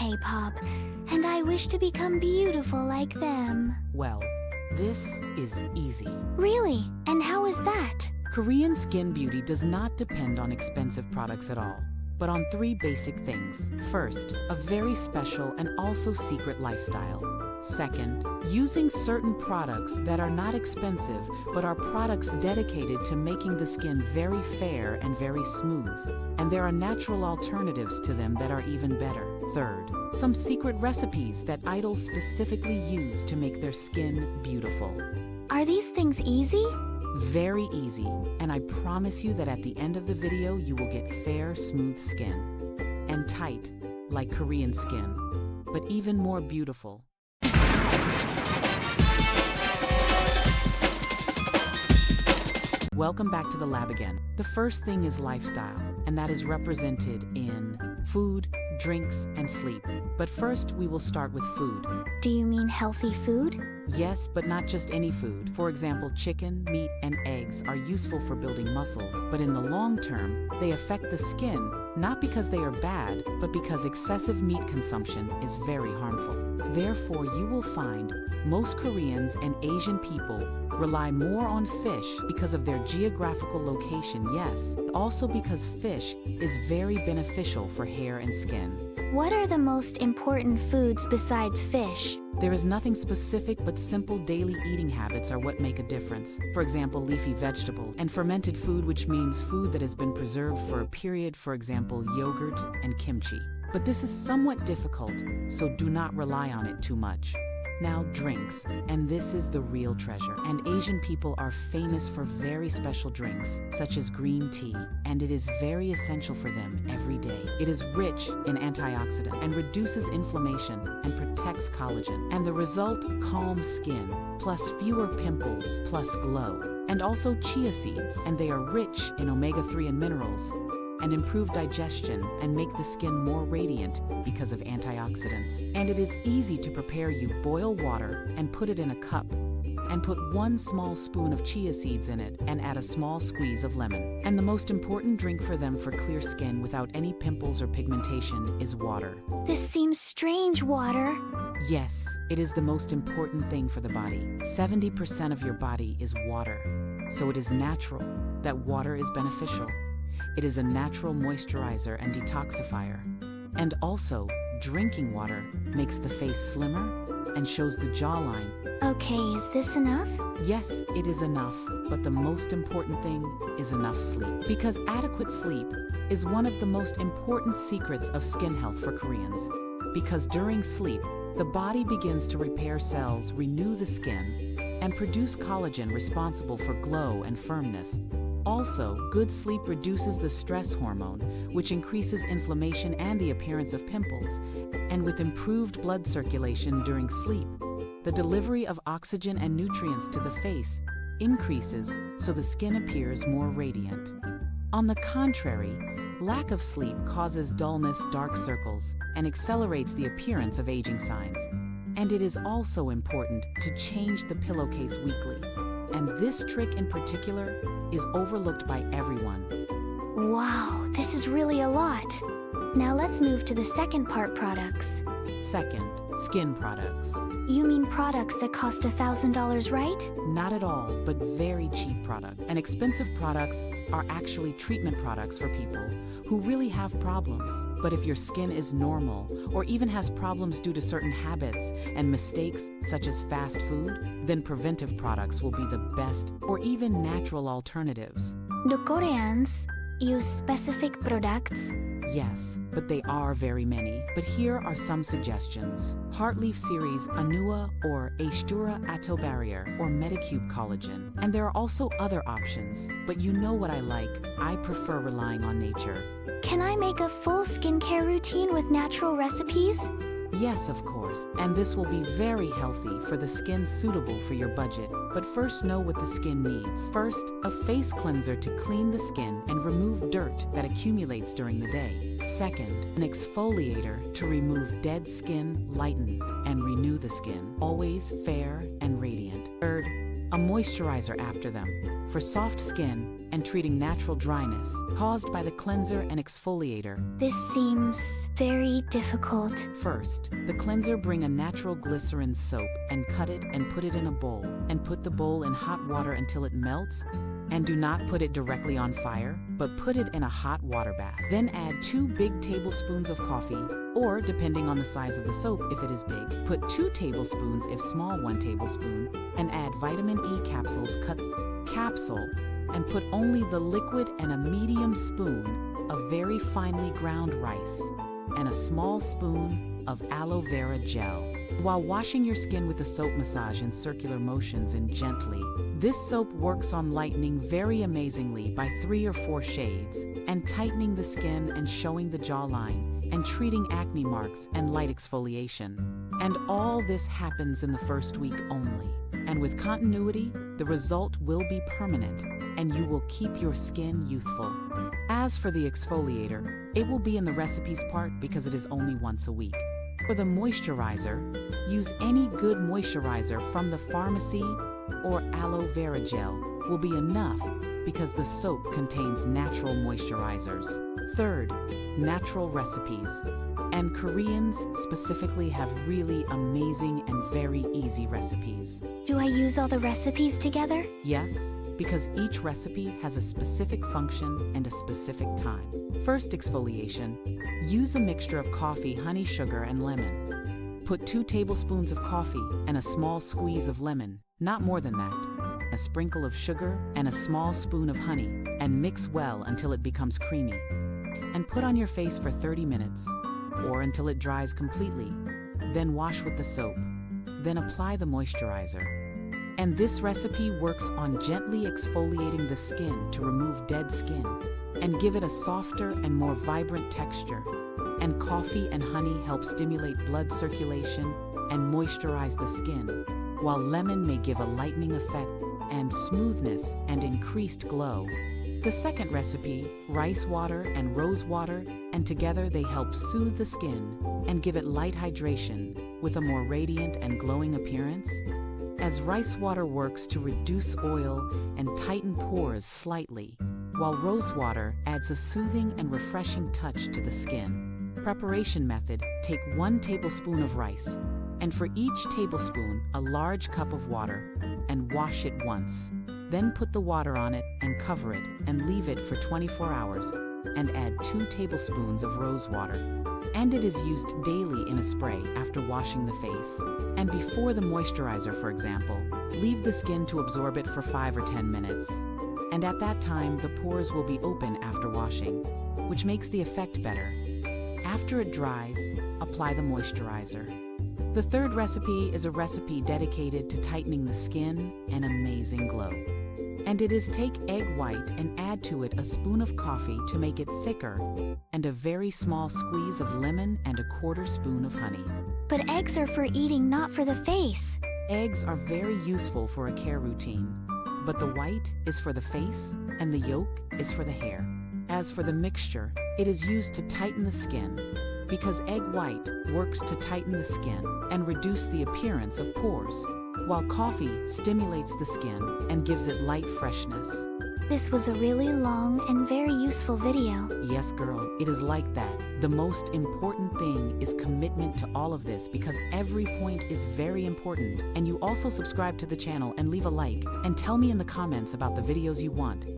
K-pop, and I wish to become beautiful like them. Well, this is easy. Really? And how is that? Korean skin beauty does not depend on expensive products at all, but on three basic things. First, a very special and also secret lifestyle. Second, using certain products that are not expensive, but are products dedicated to making the skin very fair and very smooth. And there are natural alternatives to them that are even better. Third, some secret recipes that idols specifically use to make their skin beautiful. Are these things easy? Very easy, and I promise you that at the end of the video you will get fair, smooth skin. And tight, like Korean skin, but even more beautiful. Welcome back to the lab again. The first thing is lifestyle, and that is represented in food, drinks, and sleep. But first, we will start with food. Do you mean healthy food? Yes, but not just any food. For example, chicken, meat, and eggs are useful for building muscles, but in the long term, they affect the skin, not because they are bad, but because excessive meat consumption is very harmful. Therefore, you will find most Koreans and Asian people rely more on fish because of their geographical location, yes, but also because fish is very beneficial for hair and skin. What are the most important foods besides fish? There is nothing specific, but simple daily eating habits are what make a difference. For example, leafy vegetables and fermented food, which means food that has been preserved for a period, for example, yogurt and kimchi. But this is somewhat difficult, so do not rely on it too much. Now, drinks, and this is the real treasure. And Asian people are famous for very special drinks, such as green tea, and it is very essential for them every day. It is rich in antioxidant and reduces inflammation and protects collagen. And the result, calm skin, plus fewer pimples, plus glow. And also chia seeds, and they are rich in omega-3 and minerals, and improve digestion and make the skin more radiant because of antioxidants. And it is easy to prepare. You boil water and put it in a cup and put 1 small spoon of chia seeds in it and add a small squeeze of lemon. And the most important drink for them for clear skin without any pimples or pigmentation is water. This seems strange, water. Yes, it is the most important thing for the body. 70% of your body is water. So it is natural that water is beneficial. It is a natural moisturizer and detoxifier. And also, drinking water makes the face slimmer and shows the jawline. Okay, is this enough? Yes, it is enough, but the most important thing is enough sleep. Because adequate sleep is one of the most important secrets of skin health for Koreans. Because during sleep, the body begins to repair cells, renew the skin, and produce collagen responsible for glow and firmness. Also, good sleep reduces the stress hormone, which increases inflammation and the appearance of pimples. And with improved blood circulation during sleep, the delivery of oxygen and nutrients to the face increases, so the skin appears more radiant. On the contrary, lack of sleep causes dullness, dark circles, and accelerates the appearance of aging signs. And it is also important to change the pillowcase weekly. And this trick in particular is overlooked by everyone. Wow, this is really a lot. Now let's move to the second part, products. Second, skin products. You mean products that cost $1,000, right? Not at all, but very cheap products. And expensive products are actually treatment products for people who really have problems. But if your skin is normal, or even has problems due to certain habits and mistakes such as fast food, then preventive products will be the best, or even natural alternatives. Do Koreans use specific products? Yes, but they are very many. But here are some suggestions. Heartleaf series Anua or Astura Atto Barrier or Medicube Collagen. And there are also other options, but you know what I like. I prefer relying on nature. Can I make a full skincare routine with natural recipes? Yes, of course, and this will be very healthy for the skin suitable for your budget. But first, know what the skin needs. First, a face cleanser to clean the skin and remove dirt that accumulates during the day. Second, an exfoliator to remove dead skin, lighten, and renew the skin, always fair and radiant. Third, a moisturizer after them, for soft skin and treating natural dryness caused by the cleanser and exfoliator. This seems very very difficult. First, the cleanser bring a natural glycerin soap and cut it and put it in a bowl and put the bowl in hot water until it melts, and do not put it directly on fire, but put it in a hot water bath. Then add 2 big tablespoons of coffee, or depending on the size of the soap if it is big, put 2 tablespoons if small 1 tablespoon, and add vitamin E capsules cut capsule, and put only the liquid and a medium spoon of very finely ground rice, and a small spoon of aloe vera gel. While washing your skin with the soap, massage in circular motions and gently. This soap works on lightening very amazingly by 3 or 4 shades, and tightening the skin and showing the jawline, and treating acne marks and light exfoliation. And all this happens in the first week only. And with continuity, the result will be permanent, and you will keep your skin youthful. As for the exfoliator, it will be in the recipes part because it is only once a week. For the moisturizer, use any good moisturizer from the pharmacy, or aloe vera gel will be enough because the soap contains natural moisturizers. Third, natural recipes. And Koreans specifically have really amazing and very easy recipes. Do I use all the recipes together? Yes, because each recipe has a specific function and a specific time. First, exfoliation. Use a mixture of coffee, honey, sugar, and lemon. Put 2 tablespoons of coffee and a small squeeze of lemon, not more than that, a sprinkle of sugar and a small spoon of honey, and mix well until it becomes creamy. And put on your face for 30 minutes, or until it dries completely. Then wash with the soap. Then apply the moisturizer. And this recipe works on gently exfoliating the skin to remove dead skin and give it a softer and more vibrant texture. And coffee and honey help stimulate blood circulation and moisturize the skin, while lemon may give a lightening effect and smoothness and increased glow. The second recipe, rice water and rose water, and together they help soothe the skin and give it light hydration with a more radiant and glowing appearance. As rice water works to reduce oil and tighten pores slightly, while rose water adds a soothing and refreshing touch to the skin. Preparation method, take 1 tablespoon of rice, and for each tablespoon, a large cup of water, and wash it once. Then put the water on it and cover it and leave it for 24 hours, and add 2 tablespoons of rose water. And it is used daily in a spray after washing the face. And before the moisturizer, for example, leave the skin to absorb it for 5 or 10 minutes. And at that time, the pores will be open after washing, which makes the effect better. After it dries, apply the moisturizer. The third recipe is a recipe dedicated to tightening the skin and amazing glow. And it is take egg white and add to it a spoon of coffee to make it thicker, and a very small squeeze of lemon and a 1/4 spoon of honey. But eggs are for eating, not for the face. Eggs are very useful for a care routine, but the white is for the face and the yolk is for the hair. As for the mixture, it is used to tighten the skin, because egg white works to tighten the skin and reduce the appearance of pores, while coffee stimulates the skin and gives it light freshness. This was a really long and very useful video. Yes, girl, it is like that. The most important thing is commitment to all of this because every point is very important. And you also subscribe to the channel and leave a like, and tell me in the comments about the videos you want.